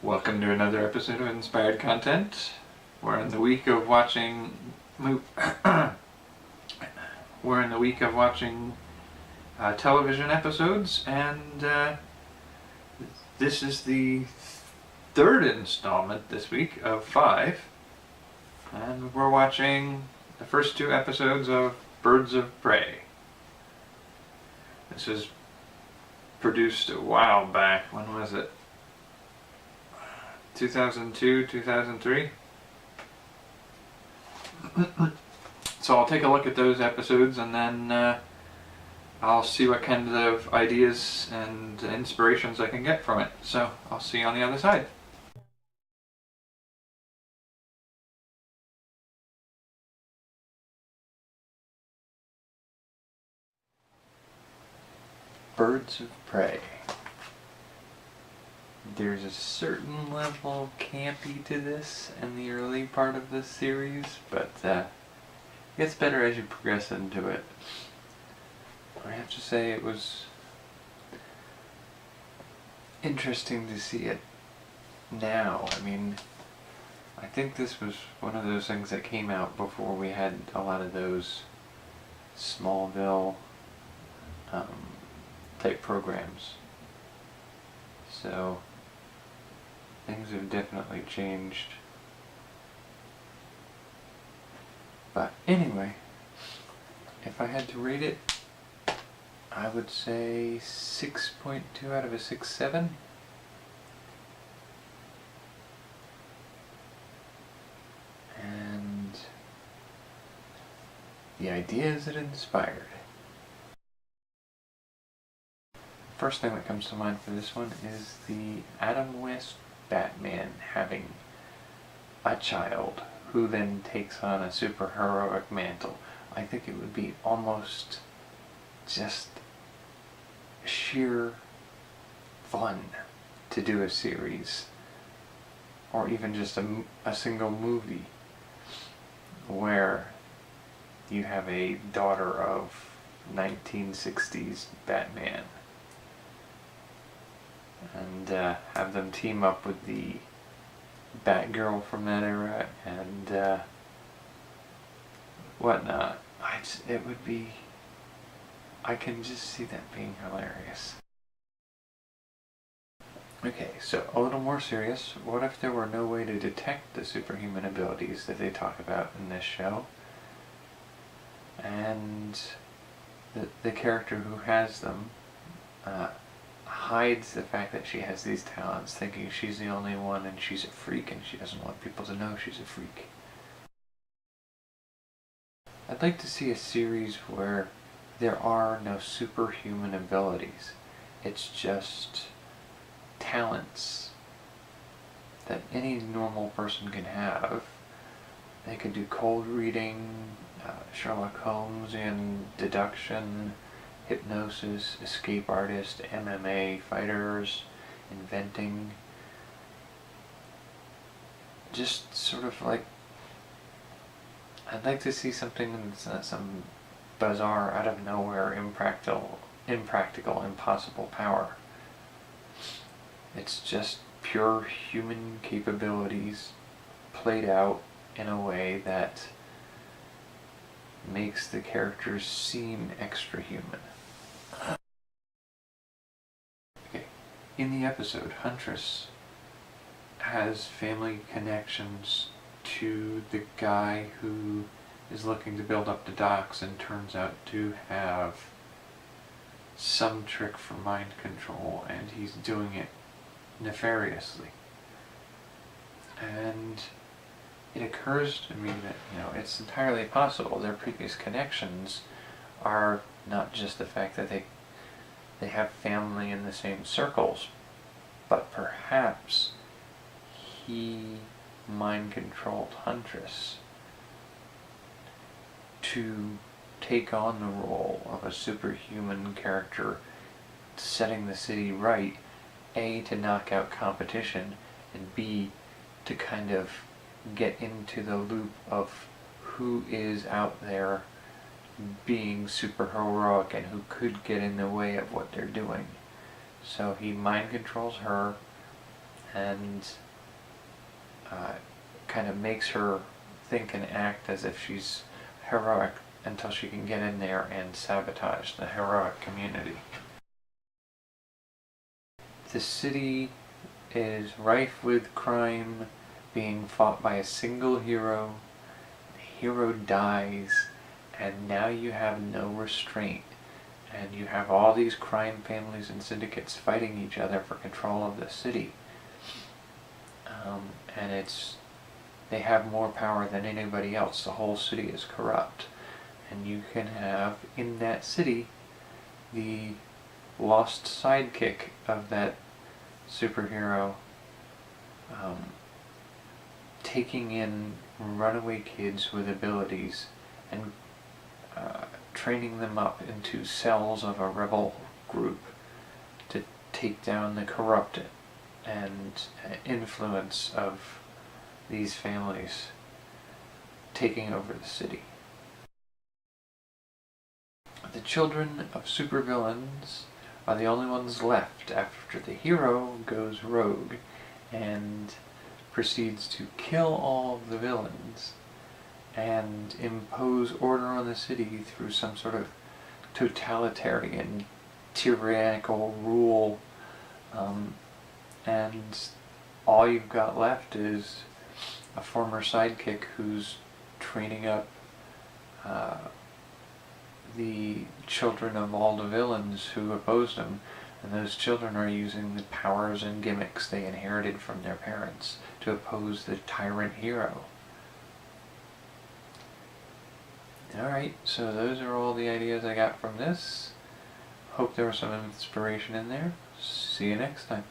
Welcome to another episode of Inspired Content. We're in the week of watching television episodes, and this is the third installment this week of 5. And we're watching the first 2 episodes of Birds of Prey. This was produced a while back. When was it? 2002, 2003? So I'll take a look at those episodes and then I'll see what kinds of ideas and inspirations I can get from it. So I'll see you on the other side. Birds of Prey. There's a certain level of campy to this in the early part of this series, but it gets better as you progress into it. I have to say it was interesting to see it now. I mean, I think this was one of those things that came out before we had a lot of those Smallville type programs. So things have definitely changed. But anyway, if I had to rate it, I would say 6.2 out of a 6.7. And the ideas it inspired. First thing that comes to mind for this one is the Adam West Batman having a child who then takes on a superheroic mantle. I think it would be almost just sheer fun to do a series, or even just a single movie where you have a daughter of 1960s Batman and have them team up with the Batgirl from that era and whatnot. I can just see that being hilarious. Okay, so a little more serious. What if there were no way to detect the superhuman abilities that they talk about in this show? And the character who has them hides the fact that she has these talents, thinking she's the only one and she's a freak and she doesn't want people to know she's a freak. I'd like to see a series where there are no superhuman abilities. It's just talents that any normal person can have. They could do cold reading, Sherlock Holmes and deduction, hypnosis, escape artist, MMA fighters, inventing. Just sort of like, I'd like to see something that's not some bizarre, out of nowhere, impractical, impossible power. It's just pure human capabilities played out in a way that makes the characters seem extra human. Okay. In the episode, Huntress has family connections to the guy who is looking to build up the docks and turns out to have some trick for mind control, and he's doing it nefariously. And it occurs to me that, it's entirely possible their previous connections are not just the fact that they have family in the same circles, but perhaps he mind controlled Huntress to take on the role of a superhuman character, setting the city right, A, to knock out competition, and B, to kind of get into the loop of who is out there being super heroic and who could get in the way of what they're doing. So he mind controls her, and kind of makes her think and act as if she's heroic until she can get in there and sabotage the heroic community. The city is rife with crime being fought by a single hero. The hero dies, and now you have no restraint. And you have all these crime families and syndicates fighting each other for control of the city. And they have more power than anybody else. The whole city is corrupt. And you can have, in that city, the lost sidekick of that superhero taking in runaway kids with abilities and training them up into cells of a rebel group to take down the corrupt and influence of these families taking over the city. The children of supervillains are the only ones left after the hero goes rogue and proceeds to kill all of the villains and impose order on the city through some sort of totalitarian, tyrannical rule. And all you've got left is a former sidekick who's training up the children of all the villains who opposed him, and those children are using the powers and gimmicks they inherited from their parents to oppose the tyrant hero. Alright, so those are all the ideas I got from this. Hope there was some inspiration in there. See you next time.